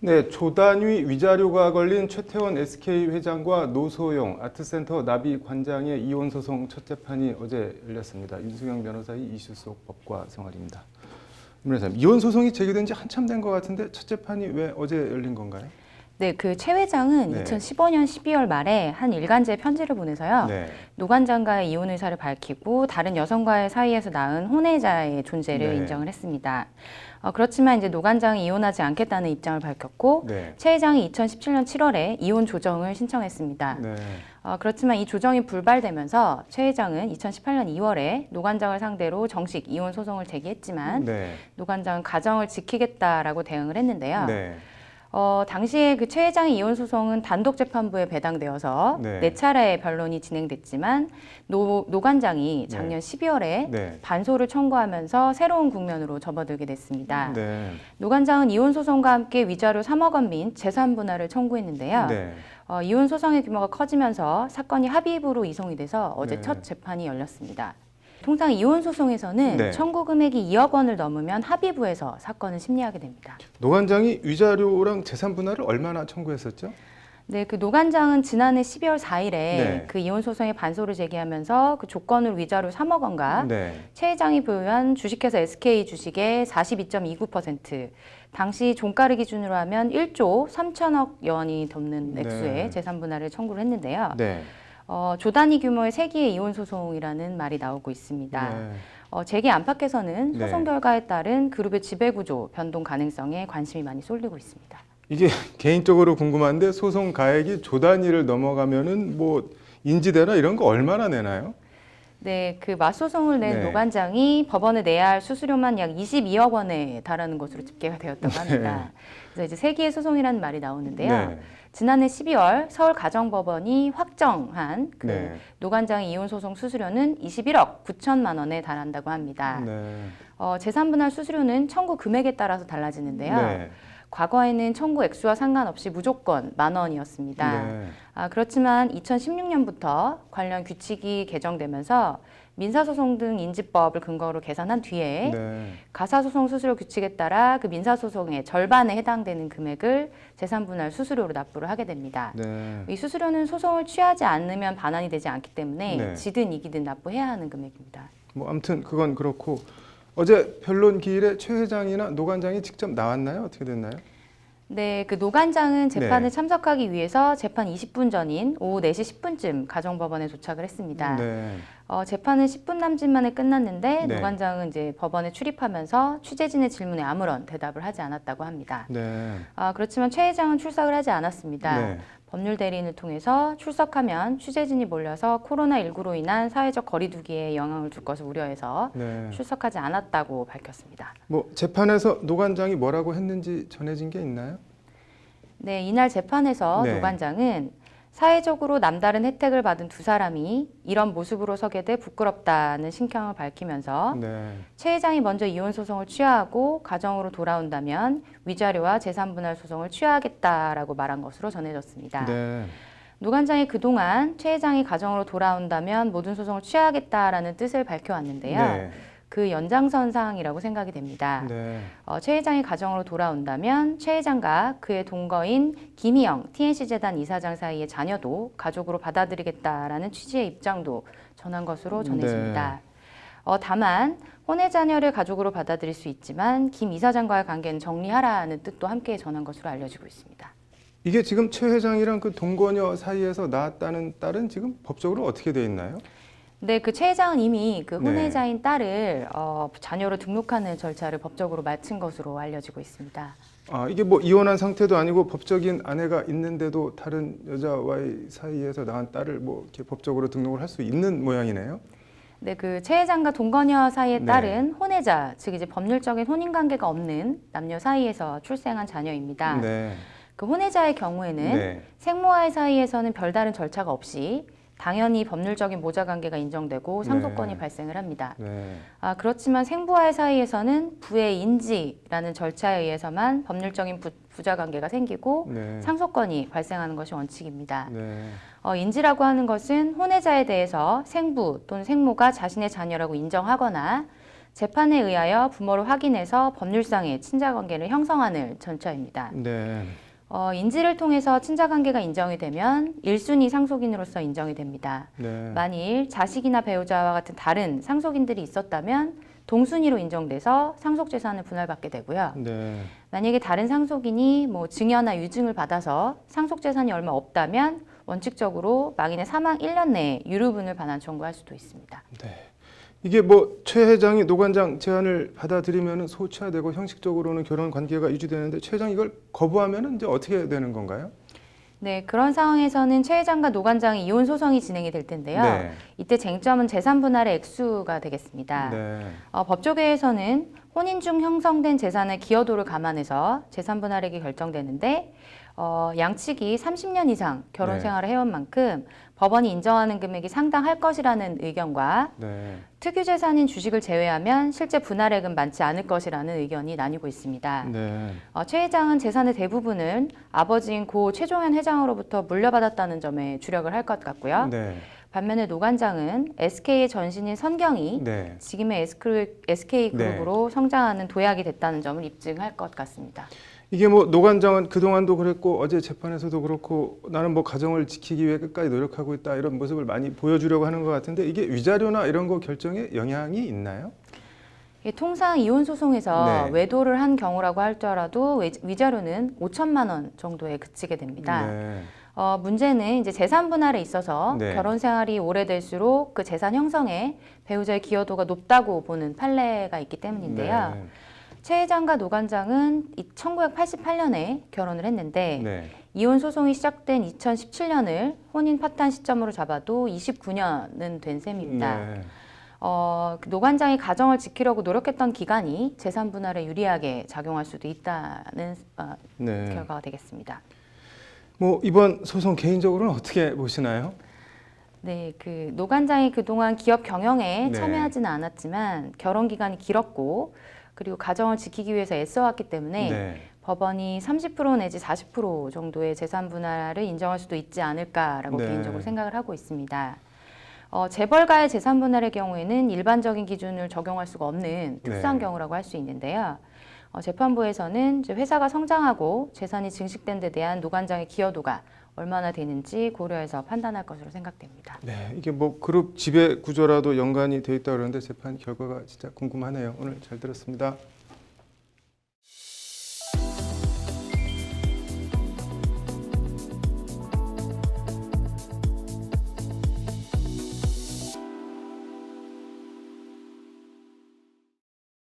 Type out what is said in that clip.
네, 조단위 위자료가 걸린 최태원 SK 회장과 노소영 아트센터 나비 관장의 이혼 소송 첫 재판이 어제 열렸습니다. 윤수경 변호사의 이슈 속 법과 생활입니다. 임 변호사님, 이혼 소송이 제기된 지 한참 된 것 같은데 첫 재판이 왜 어제 열린 건가요? 네, 그 최 회장은 네. 2015년 12월 말에 한 일간지에 편지를 보내서요. 네. 노 관장과의 이혼 의사를 밝히고 다른 여성과의 사이에서 낳은 혼외자의 존재를 네. 인정을 했습니다. 그렇지만 이제 노 관장이 이혼하지 않겠다는 입장을 밝혔고 네. 최 회장이 2017년 7월에 이혼 조정을 신청했습니다. 네. 그렇지만 이 조정이 불발되면서 최 회장은 2018년 2월에 노 관장을 상대로 정식 이혼 소송을 제기했지만 네. 노 관장은 가정을 지키겠다라고 대응을 했는데요. 네. 당시에 그 최 회장의 이혼 소송은 단독 재판부에 배당되어서 네. 네 차례의 변론이 진행됐지만 노 관장이 작년 12월에 네. 반소를 청구하면서 새로운 국면으로 접어들게 됐습니다. 네. 노 관장은 이혼 소송과 함께 위자료 3억 원 및 재산 분할을 청구했는데요. 네. 이혼 소송의 규모가 커지면서 사건이 합의부로 이송이 돼서 어제 네. 첫 재판이 열렸습니다. 통상 이혼 소송에서는 네. 청구 금액이 2억 원을 넘으면 합의부에서 사건을 심리하게 됩니다. 노 관장이 위자료랑 재산 분할을 얼마나 청구했었죠? 네, 그 노 관장은 지난해 12월 4일에 네. 그 이혼 소송에 반소를 제기하면서 그 조건으로 위자료 3억 원과 네. 최 회장이 보유한 주식회사 SK 주식의 42.29%, 당시 종가를 기준으로 하면 1조 3천억 원이 넘는 액수의 네. 재산 분할을 청구를 했는데요. 네. 조단위 규모의 세 개의 이혼 소송이라는 말이 나오고 있습니다. 네. 재계 안팎에서는 네. 소송 결과에 따른 그룹의 지배구조 변동 가능성에 관심이 많이 쏠리고 있습니다. 이게 개인적으로 궁금한데 소송 가액이 조 단위를 넘어가면은 뭐 인지대나 이런 거 얼마나 내나요? 네, 그 맞소송을 낸 네. 노 관장이 법원에 내야 할 수수료만 약 22억 원에 달하는 것으로 집계가 되었다고 합니다. 그래서 이제 세 개의 소송이라는 말이 나오는데요. 네. 지난해 12월 서울가정법원이 확정한 그 네. 노 관장의 이혼 소송 수수료는 21억 9천만 원에 달한다고 합니다. 네. 재산 분할 수수료는 청구 금액에 따라서 달라지는데요. 네. 과거에는 청구 액수와 상관없이 무조건 10,000원이었습니다. 네. 그렇지만 2016년부터 관련 규칙이 개정되면서 민사소송 등 인지법을 근거로 계산한 뒤에 네. 가사소송 수수료 규칙에 따라 그 민사소송의 절반에 해당되는 금액을 재산분할 수수료로 납부를 하게 됩니다. 네. 이 수수료는 소송을 취하지 않으면 반환이 되지 않기 때문에 네. 지든 이기든 납부해야 하는 금액입니다. 뭐 아무튼 그건 그렇고 어제 변론 기일에 최 회장이나 노 관장이 직접 나왔나요? 어떻게 됐나요? 네, 그 노 관장은 재판에 네. 참석하기 위해서 재판 20분 전인 오후 4시 10분쯤 가정법원에 도착을 했습니다. 네. 재판은 10분 남짓 만에 끝났는데 네. 노 관장은 이제 법원에 출입하면서 취재진의 질문에 아무런 대답을 하지 않았다고 합니다. 네. 그렇지만 최 회장은 출석을 하지 않았습니다. 네. 법률 대리인을 통해서 출석하면 취재진이 몰려서 코로나19로 인한 사회적 거리두기에 영향을 줄 것을 우려해서 네. 출석하지 않았다고 밝혔습니다. 뭐 재판에서 노 관장이 뭐라고 했는지 전해진 게 있나요? 네, 이날 재판에서 네. 노 관장은 사회적으로 남다른 혜택을 받은 두 사람이 이런 모습으로 서게 돼 부끄럽다는 심경을 밝히면서 네. 최 회장이 먼저 이혼 소송을 취하하고 가정으로 돌아온다면 위자료와 재산 분할 소송을 취하하겠다라고 말한 것으로 전해졌습니다. 네. 노 관장이 그동안 최 회장이 가정으로 돌아온다면 모든 소송을 취하하겠다라는 뜻을 밝혀왔는데요. 네. 그 연장선상이라고 생각이 됩니다. 네. 최 회장이 가정으로 돌아온다면 최 회장과 그의 동거인 김희영 TNC재단 이사장 사이의 자녀도 가족으로 받아들이겠다라는 취지의 입장도 전한 것으로 전해집니다. 다만 혼외 자녀를 가족으로 받아들일 수 있지만 김 이사장과의 관계는 정리하라는 뜻도 함께 전한 것으로 알려지고 있습니다. 이게 지금 최 회장이랑 그 동거녀 사이에서 낳았다는 딸은 지금 법적으로 어떻게 돼 있나요? 네, 그 최 회장은 이미 그 네. 혼외자인 딸을 자녀로 등록하는 절차를 법적으로 마친 것으로 알려지고 있습니다. 이게 뭐 이혼한 상태도 아니고 법적인 아내가 있는데도 다른 여자와의 사이에서 낳은 딸을 뭐 이렇게 법적으로 등록을 할 수 있는 모양이네요. 네, 그 최 회장과 동거녀 사이의 네. 딸은 혼외자, 즉 이제 법률적인 혼인 관계가 없는 남녀 사이에서 출생한 자녀입니다. 네. 그 혼외자의 경우에는 네. 생모와의 사이에서는 별다른 절차가 없이 당연히 법률적인 모자 관계가 인정되고 상속권이 네. 발생을 합니다. 네. 그렇지만 생부와의 사이에서는 부의 인지라는 절차에 의해서만 법률적인 부자 관계가 생기고 네. 상속권이 발생하는 것이 원칙입니다. 네. 인지라고 하는 것은 혼외자에 대해서 생부 또는 생모가 자신의 자녀라고 인정하거나 재판에 의하여 부모를 확인해서 법률상의 친자관계를 형성하는 절차입니다. 네. 인지를 통해서 친자관계가 인정이 되면 1순위 상속인으로서 인정이 됩니다. 네. 만일 자식이나 배우자와 같은 다른 상속인들이 있었다면 동순위로 인정돼서 상속재산을 분할받게 되고요. 네. 만약에 다른 상속인이 뭐 증여나 유증을 받아서 상속재산이 얼마 없다면 원칙적으로 망인의 사망 1년 내에 유류분을 반환 청구할 수도 있습니다. 네. 이게 뭐 최 회장이 노관장 제안을 받아들이면 소치화되고 형식적으로는 결혼 관계가 유지되는데 최 회장 이걸 거부하면 이제 어떻게 되는 건가요? 네, 그런 상황에서는 최 회장과 노관장의 이혼 소송이 진행이 될 텐데요. 네. 이때 쟁점은 재산 분할의 액수가 되겠습니다. 네. 법조계에서는 혼인 중 형성된 재산의 기여도를 감안해서 재산 분할액이 결정되는데 양측이 30년 이상 결혼 네. 생활을 해온 만큼 법원이 인정하는 금액이 상당할 것이라는 의견과 네. 특유 재산인 주식을 제외하면 실제 분할액은 많지 않을 것이라는 의견이 나뉘고 있습니다. 네. 최 회장은 재산의 대부분은 아버지인 고 최종현 회장으로부터 물려받았다는 점에 주력을 할 것 같고요. 네. 반면에 노관장은 SK의 전신인 선경이 네. 지금의 SK그룹으로 성장하는 도약이 됐다는 점을 입증할 것 같습니다. 이게 뭐 노관장은 그동안도 그랬고 어제 재판에서도 그렇고 나는 뭐 가정을 지키기 위해 끝까지 노력하고 있다 이런 모습을 많이 보여주려고 하는 것 같은데 이게 위자료나 이런 거 결정에 영향이 있나요? 통상 이혼 소송에서 네. 외도를 한 경우라고 할지라도 위자료는 5천만 원 정도에 그치게 됩니다. 네. 문제는 이제 재산 분할에 있어서 네. 결혼 생활이 오래될수록 그 재산 형성에 배우자의 기여도가 높다고 보는 판례가 있기 때문인데요. 네. 최 회장과 노관장은 1988년에 결혼을 했는데 네. 이혼 소송이 시작된 2017년을 혼인 파탄 시점으로 잡아도 29년은 된 셈입니다. 네. 노관장이 가정을 지키려고 노력했던 기간이 재산 분할에 유리하게 작용할 수도 있다는 네. 결과가 되겠습니다. 뭐 이번 소송 개인적으로는 어떻게 보시나요? 네, 그 노관장이 그동안 기업 경영에 네. 참여하지는 않았지만 결혼 기간이 길었고 그리고 가정을 지키기 위해서 애써왔기 때문에 네. 법원이 30% 내지 40% 정도의 재산 분할을 인정할 수도 있지 않을까라고 네. 개인적으로 생각을 하고 있습니다. 재벌가의 재산 분할의 경우에는 일반적인 기준을 적용할 수가 없는 특수한 네. 경우라고 할 수 있는데요. 재판부에서는 이제 회사가 성장하고 재산이 증식된 데 대한 노관장의 기여도가 얼마나 되는지 고려해서 판단할 것으로 생각됩니다. 네, 이게 뭐 그룹 지배 구조라도 연관이 돼 있다 그러는데 재판 결과가 진짜 궁금하네요. 오늘 잘 들었습니다.